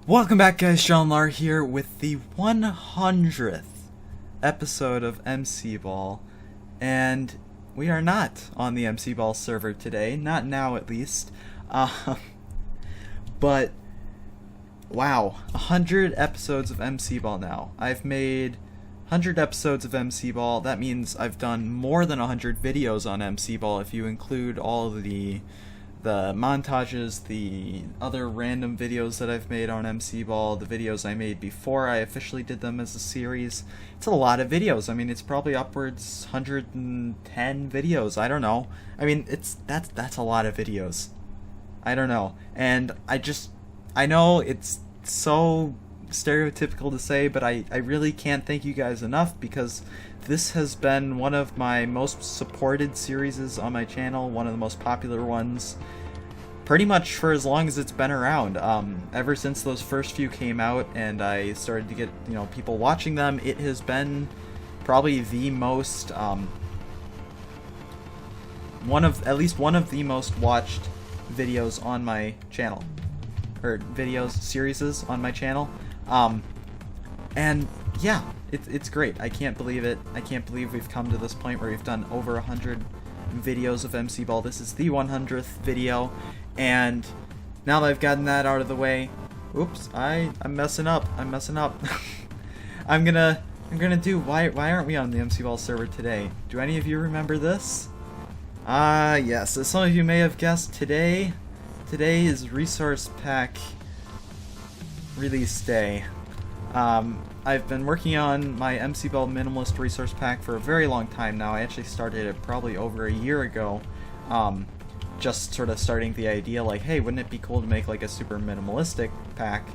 Welcome back, guys. Jonlar here with the 100th episode of MCBall, and we are not on the MCBall server today, not now at least. But wow, 100 episodes of MCBall now. I've made 100 episodes of MCBall. That means I've done more than 100 videos on MCBall if you include all of the montages, the other random videos that I've made on MCBall, the videos I made before I officially did them as a series. It's a lot of videos. I mean, it's probably upwards 110 videos. I don't know. I mean, that's a lot of videos. I don't know. And I know it's so stereotypical to say, but I really can't thank you guys enough, because this has been one of my most supported series on my channel, one of the most popular ones, pretty much for as long as it's been around. Ever since those first few came out and I started to get, people watching them, it has been probably the most, at least one of the most watched videos on my channel, or series on my channel. And yeah, it's great. I can't believe it. I can't believe we've come to this point where we've done over 100 videos of MCBall. This is the 100th video, and now that I've gotten that out of the way, oops, I'm messing up. I'm gonna do, why aren't we on the MCBall server today? Do any of you remember this? Yes, as some of you may have guessed, today is Resource Pack release day. I've been working on my MCBall Minimalist Resource Pack for a very long time now. I actually started it probably over a year ago, just sort of starting the idea like, hey, wouldn't it be cool to make like a super minimalistic pack,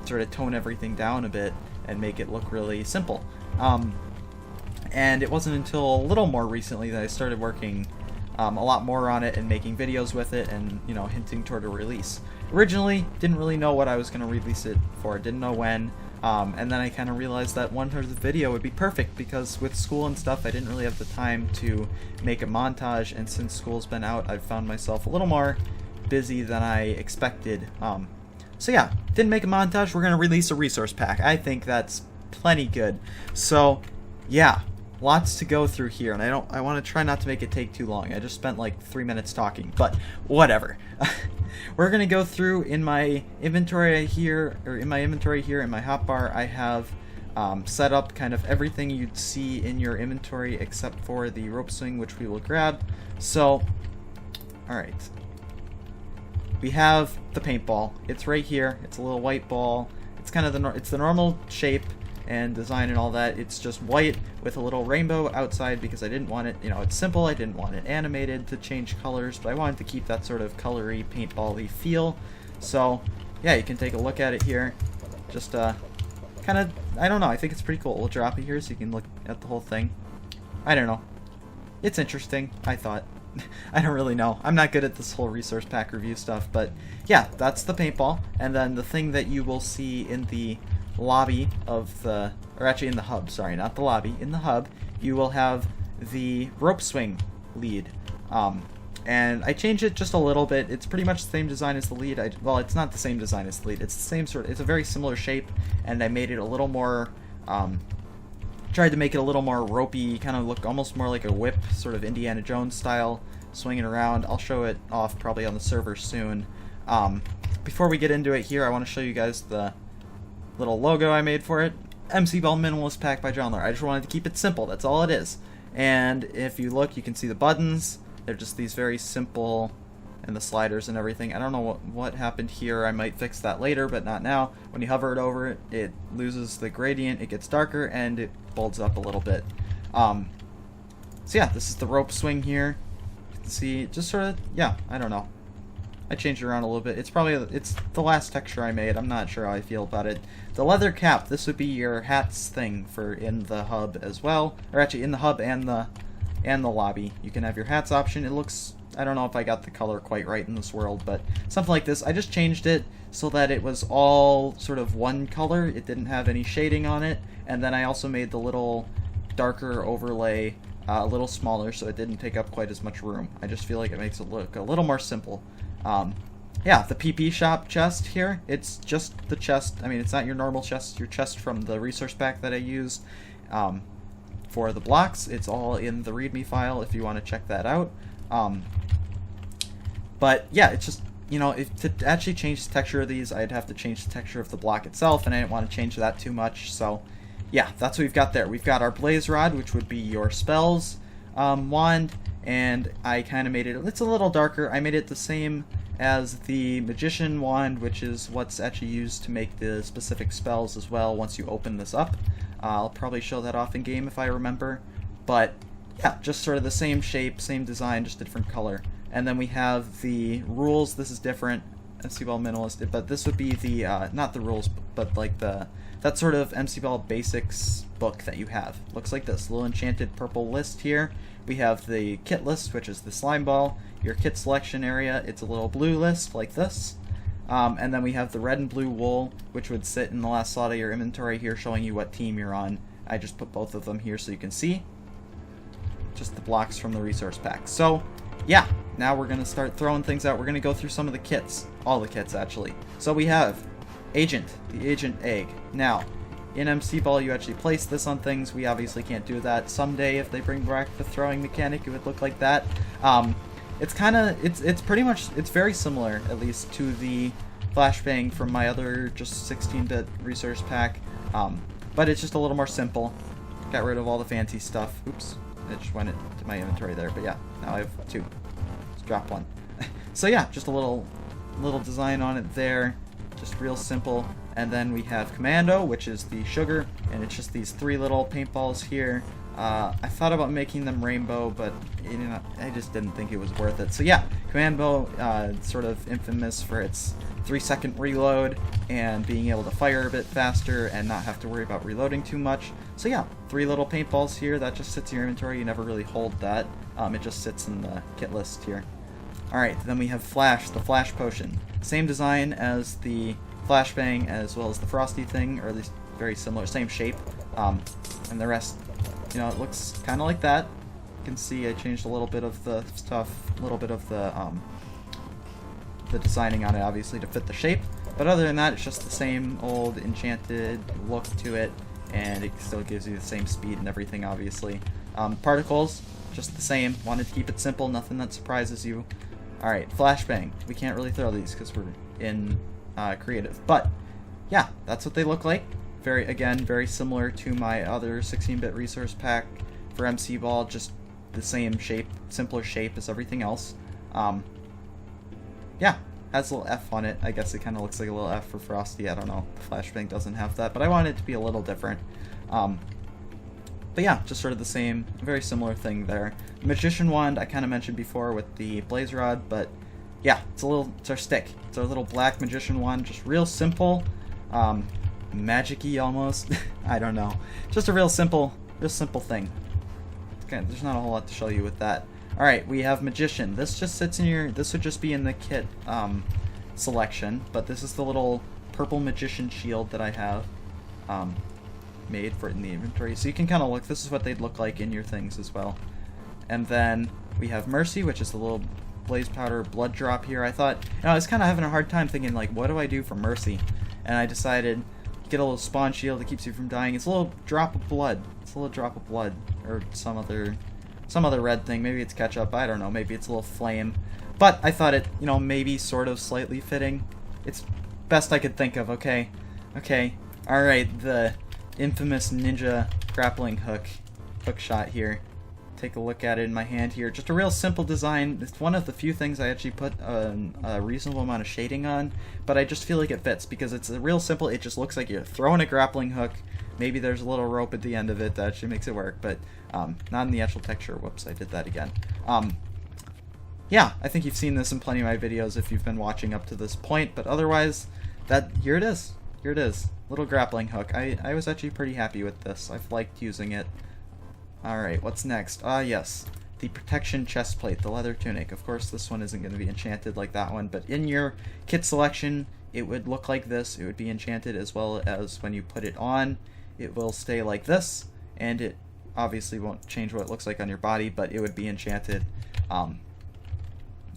sort of tone everything down a bit and make it look really simple. And it wasn't until a little more recently that I started working a lot more on it and making videos with it and, hinting toward a release. Originally, didn't really know what I was going to release it for, didn't know when, and then I kind of realized that 100th video would be perfect, because with school and stuff I didn't really have the time to make a montage, and since school's been out I've found myself a little more busy than I expected. So yeah, didn't make a montage, we're going to release a resource pack. I think that's plenty good. So yeah, lots to go through here, and I want to try not to make it take too long. I just spent like 3 minutes talking, but whatever. We're gonna go through in my inventory here, in my hotbar. I have set up kind of everything you'd see in your inventory except for the rope swing, which we will grab. So, all right, we have the paintball. It's right here. It's a little white ball. It's kind of the normal shape and design and all that. It's just white with a little rainbow outside because I didn't want it, it's simple. I didn't want it animated to change colors, but I wanted to keep that sort of colory, paintball-y feel. So yeah, you can take a look at it here. Just kind of, I don't know, I think it's pretty cool. We'll drop it here so you can look at the whole thing. I don't know, it's interesting, I thought. I don't really know. I'm not good at this whole resource pack review stuff, but yeah, that's the paintball. And then the thing that you will see in the lobby of the, or actually in the hub, sorry, not the lobby, in the hub, you will have the rope swing lead. And I changed it just a little bit. It's pretty much the same design as the lead. Well, it's not the same design as the lead. It's the same it's a very similar shape, and I made it a little more, tried to make it a little more ropey, kind of look almost more like a whip, sort of Indiana Jones style, swinging around. I'll show it off probably on the server soon. Before we get into it here, I want to show you guys the little logo I made for it. MCBall Minimalist Pack by Jonlar. I just wanted to keep it simple, that's all it is. And if you look, you can see the buttons. They're just these very simple, and the sliders and everything. I don't know what happened here. I might fix that later, but not now. When you hover it over it, it loses the gradient, it gets darker, and it folds up a little bit. So yeah, this is the rope swing here. You can see, just sort of, yeah, I don't know. I changed it around a little bit. It's the last texture I made. I'm not sure how I feel about it. The leather cap, this would be your hats thing for in the hub as well, or actually in the hub and the lobby. You can have your hats option. It looks, I don't know if I got the color quite right in this world, but something like this. I just changed it so that it was all sort of one color. It didn't have any shading on it, and then I also made the little darker overlay a little smaller so it didn't take up quite as much room. I just feel like it makes it look a little more simple. yeah, the PP shop chest here, it's just the chest. I mean, it's not your normal chest, your chest from the resource pack that I used for the blocks. It's all in the README file if you want to check that out. But yeah, it's just, you know, if to actually change the texture of these, I'd have to change the texture of the block itself, and I didn't want to change that too much. So yeah, that's what we've got there. We've got our Blaze Rod, which would be your spells wand, and I kind of made it, it's a little darker. I made it the same as the Magician wand, which is what's actually used to make the specific spells as well once you open this up. I'll probably show that off in game if I remember. But yeah, just sort of the same shape, same design, just a different color. And then we have the rules. This is different, MCBall Minimalist, but this would be the, not the rules, but like that sort of MCBall basics book that you have. Looks like this little enchanted purple list here. We have the kit list, which is the slime ball. Your kit selection area, it's a little blue list like this. And then we have the red and blue wool, which would sit in the last slot of your inventory here, showing you what team you're on. I just put both of them here so you can see. Just the blocks from the resource pack. So yeah, now we're going to start throwing things out. We're going to go through some of the kits. All the kits, actually. So we have Agent, the Agent Egg. Now, in MCBall, you actually place this on things. We obviously can't do that. Someday, if they bring back the throwing mechanic, it would look like that. It's kind of, it's pretty much, it's very similar, at least, to the Flashbang from my other just 16-bit resource pack. But it's just a little more simple. Got rid of all the fancy stuff. Oops. It just went into my inventory there, but yeah, now I have two. Just drop one. So yeah, just a little design on it there, just real simple. And then we have Commando, which is the sugar, and it's just these three little paintballs here. I thought about making them rainbow, but you know, I just didn't think it was worth it. So yeah, Commando, sort of infamous for its 3-second reload and being able to fire a bit faster and not have to worry about reloading too much. So yeah, three little paintballs here. That just sits in your inventory. You never really hold that. It just sits in the kit list here. Alright, then we have Flash, the Flash Potion. Same design as the Flashbang as well as the Frosty thing, or at least very similar, same shape. And the rest, you know, it looks kind of like that. You can see I changed a little bit of the stuff, a little bit of the designing on it, obviously, to fit the shape. But other than that, it's just the same old enchanted look to it, and it still gives you the same speed and everything, obviously. Particles, just the same. Wanted to keep it simple, nothing that surprises you. Alright, Flashbang. We can't really throw these because we're in creative. But, yeah, that's what they look like. Again, very similar to my other 16-bit resource pack for MCBall, just the same shape, simpler shape as everything else. Yeah, has a little F on it. I guess it kind of looks like a little F for Frosty. I don't know. The Flashbang doesn't have that, but I wanted it to be a little different. But yeah, just sort of the same, very similar thing there. Magician wand, I kind of mentioned before with the Blaze Rod, but yeah, it's our stick. It's our little black Magician wand, just real simple, magic-y almost. I don't know. Just a real simple thing. Okay, there's not a whole lot to show you with that. Alright, we have Magician. This just sits in your, this would just be in the kit selection, but this is the little purple Magician shield that I have made for it in the inventory. So you can kind of look, this is what they'd look like in your things as well. And then we have Mercy, which is the little blaze powder blood drop here. I thought, you know, I was kind of having a hard time thinking, like, what do I do for Mercy? And I decided, get a little spawn shield that keeps you from dying. It's a little drop of blood. It's a little drop of blood, or some other red thing. Maybe it's ketchup, I don't know. Maybe it's a little flame. But I thought it, you know, maybe sort of slightly fitting. It's best I could think of, okay. Alright, the infamous ninja grappling hook shot here. Take a look at it in my hand here. Just a real simple design. It's one of the few things I actually put a reasonable amount of shading on, but I just feel like it fits because it's a real simple, it just looks like you're throwing a grappling hook. Maybe there's a little rope at the end of it that actually makes it work, but not in the actual texture. Whoops, I did that again. Yeah, I think you've seen this in plenty of my videos if you've been watching up to this point, but otherwise, here it is. Here it is. Little grappling hook. I was actually pretty happy with this. I've liked using it. Alright, what's next? Yes. The protection chest plate, the leather tunic. Of course, this one isn't going to be enchanted like that one, but in your kit selection, it would look like this. It would be enchanted, as well as when you put it on, it will stay like this, and it obviously won't change what it looks like on your body, but it would be enchanted.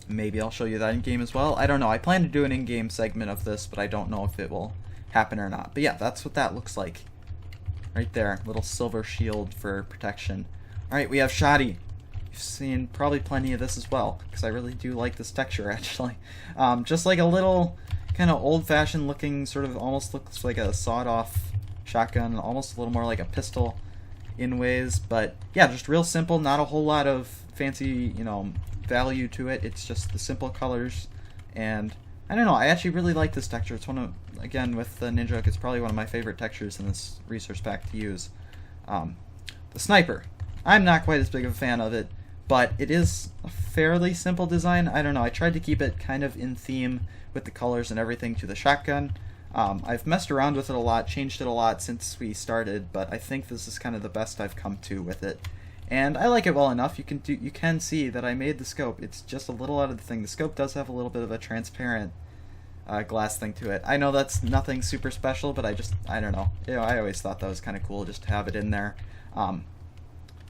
Maybe I'll show you that in game as well. I don't know. I plan to do an in-game segment of this, but I don't know if it will happen or not. But yeah, that's what that looks like. Right there, little silver shield for protection. Alright, we have Shoddy. You've seen probably plenty of this as well, because I really do like this texture, actually. Just like a little kind of old-fashioned looking, sort of almost looks like a sawed-off shotgun, almost a little more like a pistol in ways. But yeah, just real simple, not a whole lot of fancy, you know, value to it. It's just the simple colors, and I don't know, I actually really like this texture. It's one of, again, with the Ninja Hook, it's probably one of my favorite textures in this resource pack to use. The sniper, I'm not quite as big of a fan of it, but it is a fairly simple design. I don't know, I tried to keep it kind of in theme with the colors and everything to the shotgun. I've messed around with it a lot, changed it a lot since we started, but I think this is kind of the best I've come to with it. And I like it well enough. You can see that I made the scope. It's just a little out of the thing. The scope does have a little bit of a transparent glass thing to it. I know that's nothing super special, but I don't know. You know, I always thought that was kind of cool just to have it in there.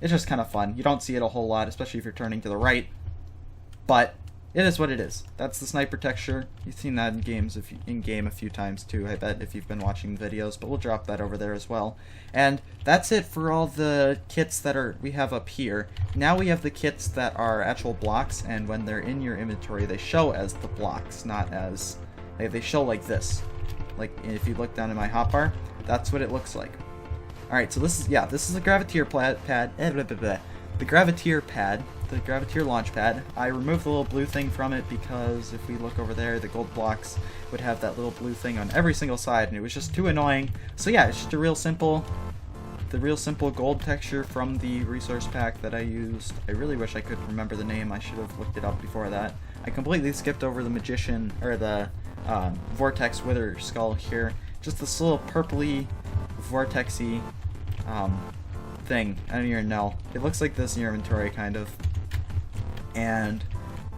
It's just kind of fun. You don't see it a whole lot, especially if you're turning to the right, but it is what it is. That's the sniper texture. You've seen that in game a few times too, I bet, if you've been watching the videos, but we'll drop that over there as well. And that's it for all the kits that we have up here. Now we have the kits that are actual blocks, and when they're in your inventory, they show as the blocks, not as, they show like this. Like if you look down in my hotbar, that's what it looks like. Alright, so this is a Graviteer pad. The Graviteer pad, the Graviteer launch pad. I removed the little blue thing from it because if we look over there, the gold blocks would have that little blue thing on every single side, and it was just too annoying. So yeah, it's just the real simple gold texture from the resource pack that I used. I really wish I could remember the name. I should have looked it up before that. I completely skipped over the magician, or the vortex wither skull here. Just this little purpley, vortexy thing. I don't even know. It looks like this in your inventory, kind of. And,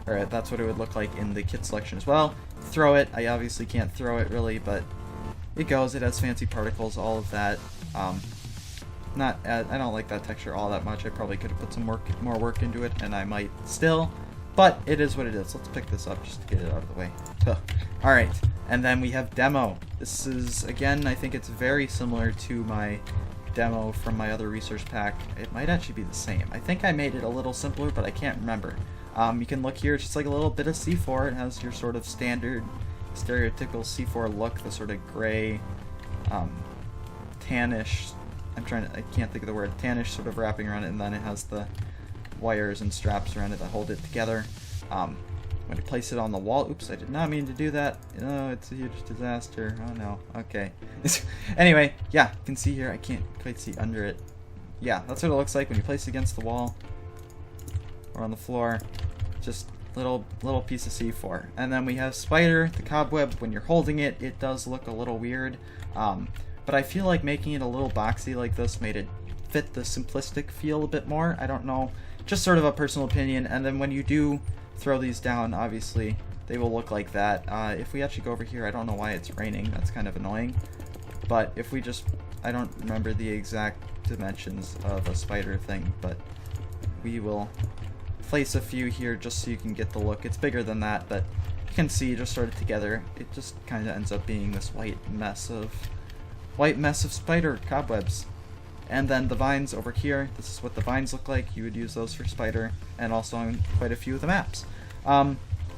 alright, that's what it would look like in the kit selection as well. Throw it. I obviously can't throw it really, but it goes. It has fancy particles, all of that. I don't like that texture all that much. I probably could have put some more work into it, and I might still. But it is what it is. Let's pick this up just to get it out of the way. Alright, and then we have demo. This is, again, I think it's very similar to my demo from my other resource pack. It might actually be the same. I think I made it a little simpler, but I can't remember. You can look here, it's just like a little bit of C4. It has your sort of standard, stereotypical C4 look, the sort of gray, tannish, I can't think of the word, tannish sort of wrapping around it, and then it has the wires and straps around it that hold it together. When you place it on the wall, oops, I did not mean to do that. Oh, it's a huge disaster. Oh no, okay. Anyway, yeah, you can see here, I can't quite see under it. Yeah, that's what it looks like when you place it against the wall or on the floor. Just little piece of C4. And then we have Spider, the cobweb. When you're holding it, it does look a little weird. But I feel like making it a little boxy like this made it fit the simplistic feel a bit more. I don't know, just sort of a personal opinion. And then when you do throw these down, obviously they will look like that. If we actually go over here, I don't know why it's raining, that's kind of annoying, but if we just, I don't remember the exact dimensions of a spider thing, but we will place a few here just so you can get the look. It's bigger than that, but you can see just sort of together it just kind of ends up being this white mess of spider cobwebs. And then the vines over here, this is what the vines look like. You would use those for spider, and also on quite a few of the maps.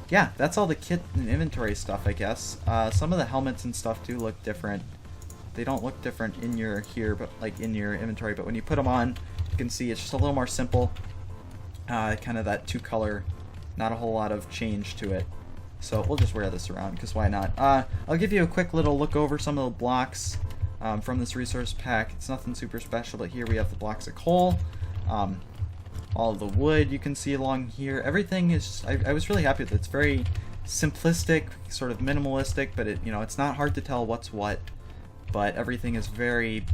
Yeah, that's all the kit and inventory stuff, I guess. Some of the helmets and stuff do look different. They don't look different in your inventory, but when you put them on, you can see it's just a little more simple. Kind of that two-color, not a whole lot of change to it. So we'll just wear this around, because why not? I'll give you a quick little look over some of the blocks from this resource pack. It's nothing super special, but here we have the blocks of coal, all of the wood you can see along here. Everything is, I was really happy with it. It's very simplistic, sort of minimalistic, but it's not hard to tell what's what, but everything is very,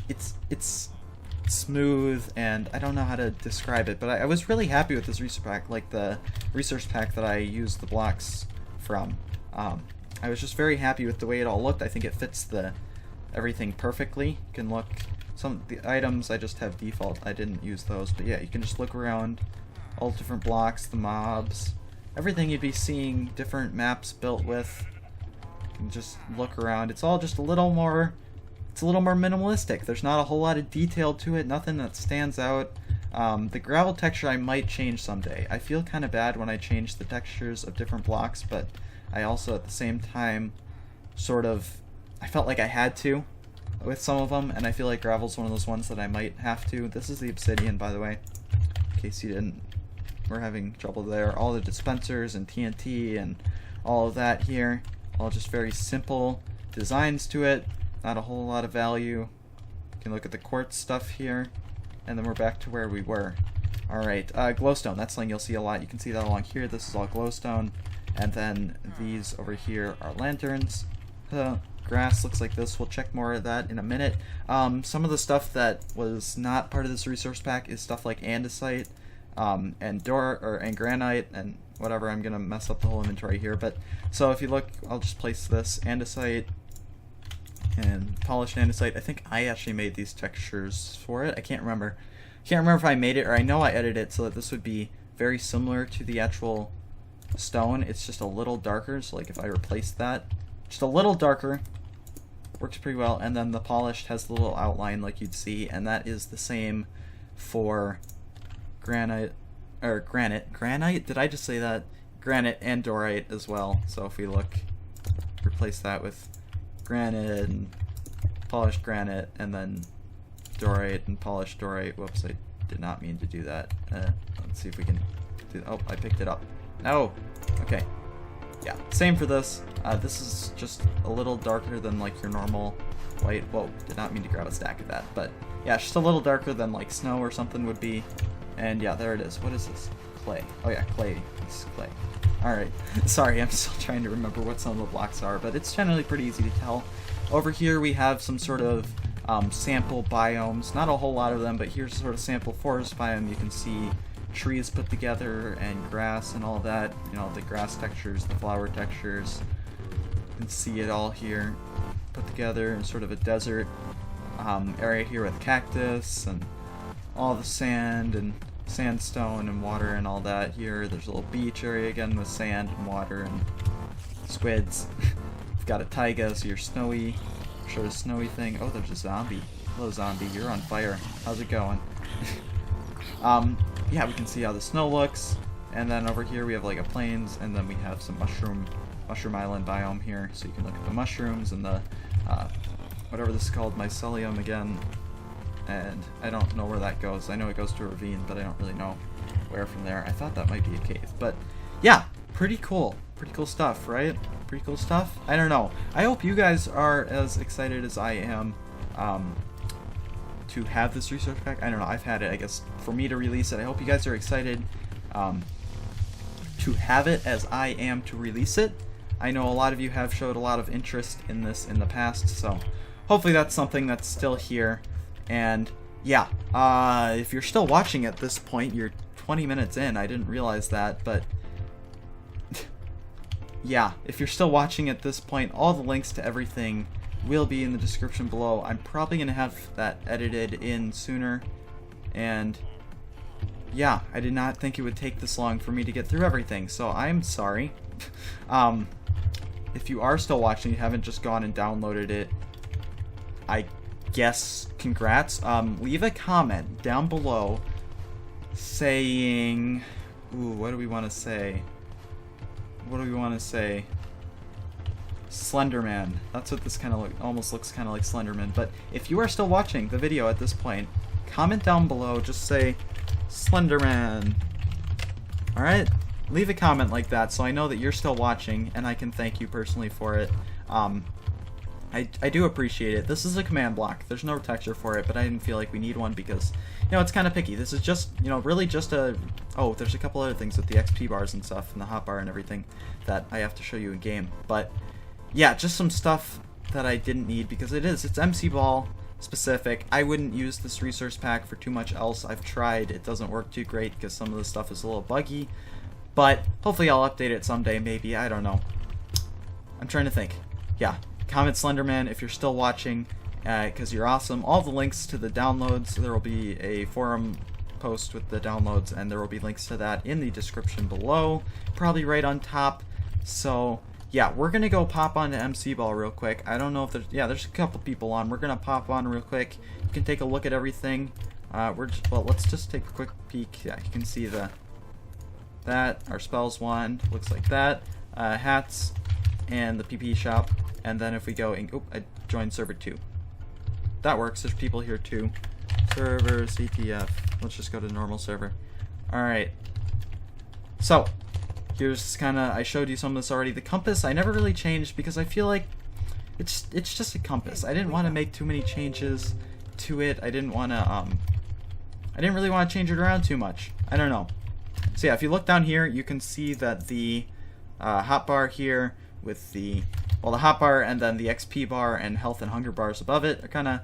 it's smooth, and I don't know how to describe it, but I was really happy with this resource pack, like the resource pack that I used the blocks from. I was just very happy with the way it all looked. I think it fits everything perfectly. You can look, some of the items I just have default, I didn't use those, but yeah, you can just look around all different blocks, the mobs, everything you'd be seeing different maps built with. You can just look around. It's all just a little more, it's a little more minimalistic. There's not a whole lot of detail to it, nothing that stands out. The gravel texture I might change someday. I feel kind of bad when I change the textures of different blocks, but I also at the same time sort of, I felt like I had to with some of them, and I feel like gravel's one of those ones that I might have to. This is the obsidian, by the way, in case you didn't, we're having trouble there. All the dispensers and TNT and all of that here, all just very simple designs to it, not a whole lot of value. You can look at the quartz stuff here, and then we're back to where we were. Alright, glowstone, that's something you'll see a lot. You can see that along here. This is all glowstone, and then these over here are lanterns. Grass looks like this. We'll check more of that in a minute. Some of the stuff that was not part of this resource pack is stuff like andesite, and and granite, and whatever. I'm gonna mess up the whole inventory here, but so if you look, I'll just place this andesite and polished andesite. I think I actually made these textures for it. I can't remember. Can't remember if I made it, or I know I edited it so that this would be very similar to the actual stone. It's just a little darker, so like if I replace that, just a little darker, works pretty well. And then the polished has the little outline like you'd see, and that is the same for granite, did I just say that? Granite and dorite as well. So if we look, replace that with granite and polished granite, and then dorite and polished dorite. Whoops, I did not mean to do that. Let's see if we can do, oh, I picked it up. No! Okay. Yeah, same for this. This is just a little darker than like your normal white. Whoa, did not mean to grab a stack of that. But yeah, it's just a little darker than like snow or something would be. And yeah, there it is. What is this? Clay. Oh yeah, clay. This is clay. Alright. Sorry, I'm still trying to remember what some of the blocks are, but it's generally pretty easy to tell. Over here we have some sort of sample biomes. Not a whole lot of them, but here's a sort of sample forest biome. You can see trees put together and grass and all that. You know, the grass textures, the flower textures. You can see it all here put together in sort of a desert area here with cactus and all the sand and sandstone and water and all that here. There's a little beach area again with sand and water and squids. We've got a taiga, so you're snowy. Sure, a snowy thing. Oh, there's a zombie. Hello, zombie. You're on fire. How's it going? Yeah, we can see how the snow looks. And then over here we have like a plains, and then we have some mushroom island biome here. So you can look at the mushrooms and the whatever this is called, mycelium again. And I don't know where that goes. I know it goes to a ravine, but I don't really know where from there. I thought that might be a cave, but yeah, pretty cool. Pretty cool stuff, right? Pretty cool stuff? I don't know. I hope you guys are as excited as I am to have this resource pack. I don't know. I've had it, I guess, for me to release it. I hope you guys are excited to have it as I am to release it. I know a lot of you have showed a lot of interest in this in the past, so hopefully that's something that's still here. And yeah, if you're still watching at this point, you're 20 minutes in. I didn't realize that, but yeah, if you're still watching at this point, all the links to everything will be in the description below. I'm probably going to have that edited in sooner. And yeah, I did not think it would take this long for me to get through everything, so I'm sorry. If you are still watching, you haven't just gone and downloaded it, I guess congrats. Leave a comment down below saying, ooh, what do we want to say? What do we want to say? Slenderman. That's what this kind of almost looks kind of like Slenderman. But if you are still watching the video at this point, comment down below, just say Slenderman. Alright? Leave a comment like that so I know that you're still watching and I can thank you personally for it. I do appreciate it. This is a command block. There's no texture for it, but I didn't feel like we need one because, you know, it's kind of picky. This is just, you know, really just a... Oh, there's a couple other things with the XP bars and stuff and the hotbar and everything that I have to show you in game. But, yeah, just some stuff that I didn't need because it's MCBall specific. I wouldn't use this resource pack for too much else. I've tried. It doesn't work too great because some of the stuff is a little buggy. But hopefully I'll update it someday, maybe. I don't know. I'm trying to think. Yeah. Comment Slenderman if you're still watching, because you're awesome. All the links to the downloads, there will be a forum post with the downloads, and there will be links to that in the description below, probably right on top. So yeah, we're gonna go pop on to MCBall real quick. I don't know if there's a couple people on. We're gonna pop on real quick. You can take a look at everything. Let's just take a quick peek. Yeah, you can see that our spells wand looks like that, hats, and the PP shop. And then if we go and I joined server 2. That works. There's people here too. Server CTF. Let's just go to normal server. All right. So here's I showed you some of this already. The compass I never really changed because I feel like it's just a compass. I didn't want to make too many changes to it. I didn't really want to change it around too much. I don't know. So yeah, if you look down here, you can see that the hotbar here with the hotbar and then the XP bar and health and hunger bars above it are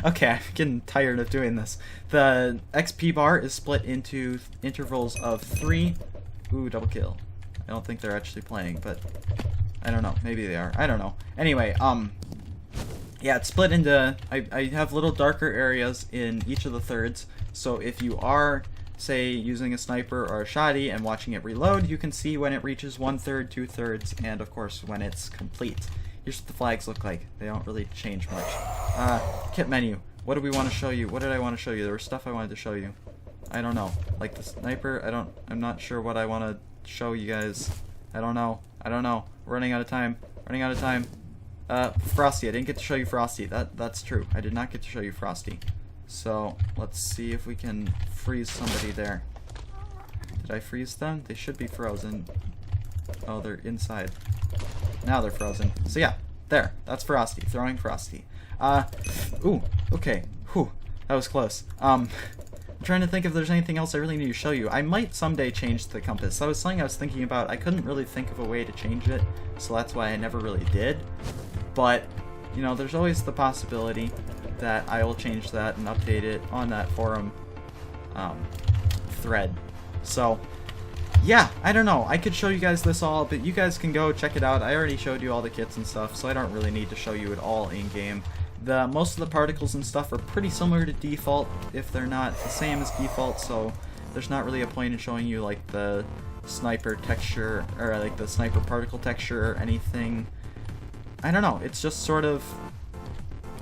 okay, I'm getting tired of doing this. The XP bar is split into intervals of 3. Ooh, double kill. I don't think they're actually playing, but I don't know. Maybe they are. I don't know. Anyway, yeah, it's split into, I have little darker areas in each of the thirds, so if you are, say, using a sniper or a shotty and watching it reload, you can see when it reaches 1/3, 2/3, and of course when it's complete. Here's what the flags look like. They don't really change much. Kit menu. What do we want to show you? What did I want to show you? There was stuff I wanted to show you. I don't know. Like the sniper, I'm not sure what I want to show you guys. I don't know. We're running out of time. Frosty. I didn't get to show you Frosty. That's true. I did not get to show you Frosty. So let's see if we can freeze somebody there. Did I freeze them? They should be frozen. Oh, they're inside. Now they're frozen. So yeah, there. That's Frosty. Throwing Frosty. Ooh, okay. Whew, that was close. I'm trying to think if there's anything else I really need to show you. I might someday change the compass. That was something I was thinking about. I couldn't really think of a way to change it, so that's why I never really did. But, you know, there's always the possibility that I will change that and update it on that forum thread. So yeah, I don't know. I could show you guys this all, but you guys can go check it out. I already showed you all the kits and stuff, so I don't really need to show you it all in game. Most of the particles and stuff are pretty similar to default, if they're not the same as default, so there's not really a point in showing you like the sniper texture or like the sniper particle texture or anything. I don't know. It's just sort of,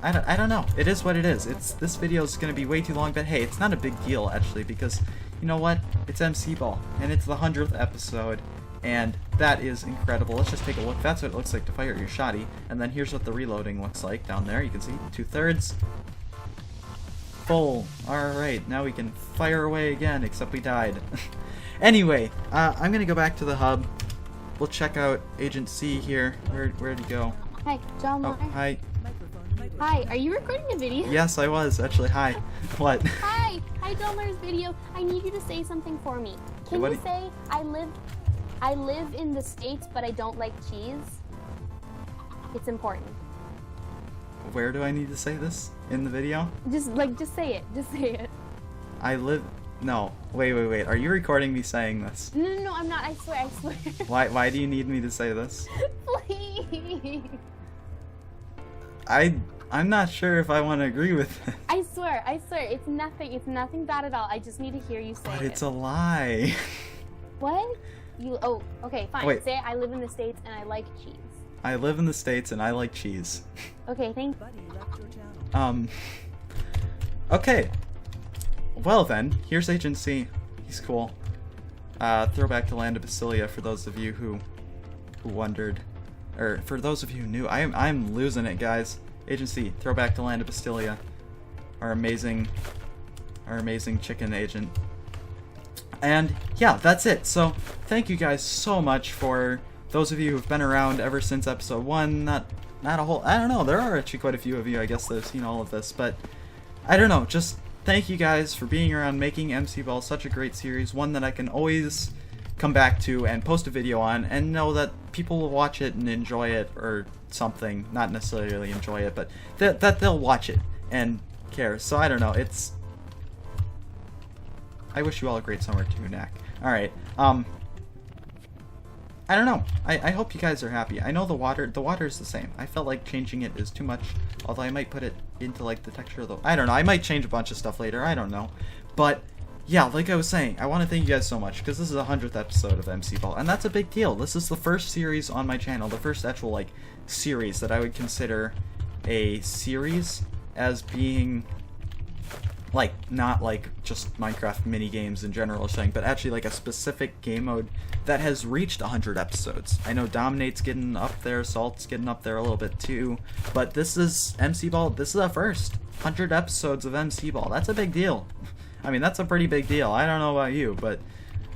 I don't know. It is what it is. This video is going to be way too long, but hey, it's not a big deal actually, because you know what? It's MCBall, and it's the 100th episode, and that is incredible. Let's just take a look. That's what it looks like to fire your shotty, and then here's what the reloading looks like down there. You can see 2/3 full. Alright, now we can fire away again, except we died. Anyway, I'm gonna go back to the hub. We'll check out Agent C here. Where'd he go? Hi, Jonlar. Oh, hi. Hi, are you recording a video? Yes, I was, actually. Hi. What? Hi, Jonlar's video. I need you to say something for me. Can you say, I live in the States, but I don't like cheese? It's important. Where do I need to say this? In the video? Just say it. Just say it. No. Wait. Are you recording me saying this? No, I'm not. I swear. Why do you need me to say this? Please. I'm not sure if I want to agree with it. I swear. It's nothing bad at all. I just need to hear you say it. But it's a lie. What? Okay, fine. Wait. Say I live in the States and I like cheese. I live in the States and I like cheese. Okay, thank you. Okay. Well then, here's Agent C. He's cool. Throwback to Land of Basilia for those of you who wondered. Or for those of you who knew. I'm losing it, guys. Agent C, throwback to Land of Basilia. Our amazing chicken agent. And yeah, that's it. So thank you guys so much for those of you who've been around ever since episode 1. Not a whole, I don't know, there are actually quite a few of you, I guess, that have seen all of this, but I don't know, just thank you guys for being around, making MCBall such a great series, one that I can always come back to and post a video on and know that people will watch it and enjoy it or something, not necessarily enjoy it, but that they'll watch it and care. So I don't know, I wish you all a great summer too, Knack. Alright, I don't know. I hope you guys are happy. I know the water is the same. I felt like changing it is too much, although I might put it into like the texture of the, I don't know. I might change a bunch of stuff later. I don't know. But yeah, like I was saying, I want to thank you guys so much because this is the 100th episode of MCBall, and that's a big deal. This is the first series on my channel, the first actual like series that I would consider a series as being like not like just Minecraft mini games in general or something, but actually like a specific game mode that has reached 100 episodes. I know Dominate's getting up there, Salt's getting up there a little bit too, but this is MCBall. This is the first 100 episodes of MCBall. That's a big deal. I mean, that's a pretty big deal. I don't know about you, but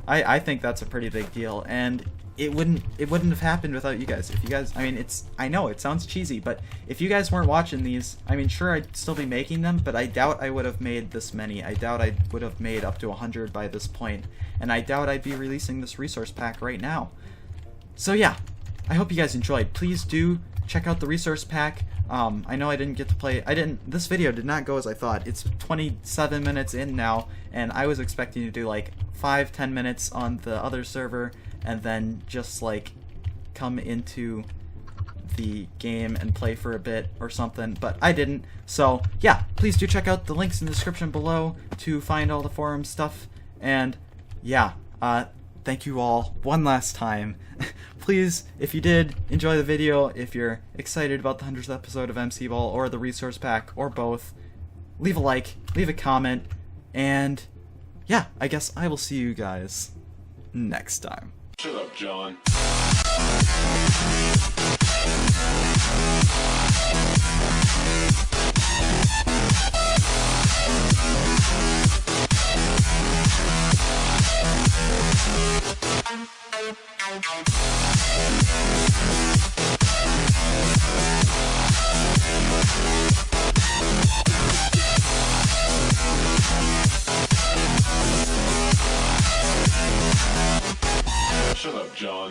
I think that's a pretty big deal, and it wouldn't have happened without you guys. If you guys, I mean, I know it sounds cheesy, but if you guys weren't watching these, I mean, sure, I'd still be making them, but I doubt I would have made this many. I doubt I would have made up to 100 by this point, and I doubt I'd be releasing this resource pack right now. So yeah, I hope you guys enjoyed. Please do check out the resource pack. I know I didn't get to play, this video did not go as I thought. It's 27 minutes in now, and I was expecting to do like 5-10 minutes on the other server, and then just like come into the game and play for a bit or something, but I didn't. So yeah, please do check out the links in the description below to find all the forum stuff, and yeah, thank you all one last time. Please, if you did enjoy the video, if you're excited about the 100th episode of MCBall or the resource pack or both, leave a like, leave a comment, and yeah, I guess I will see you guys next time. Shut up, John. Shut up, John.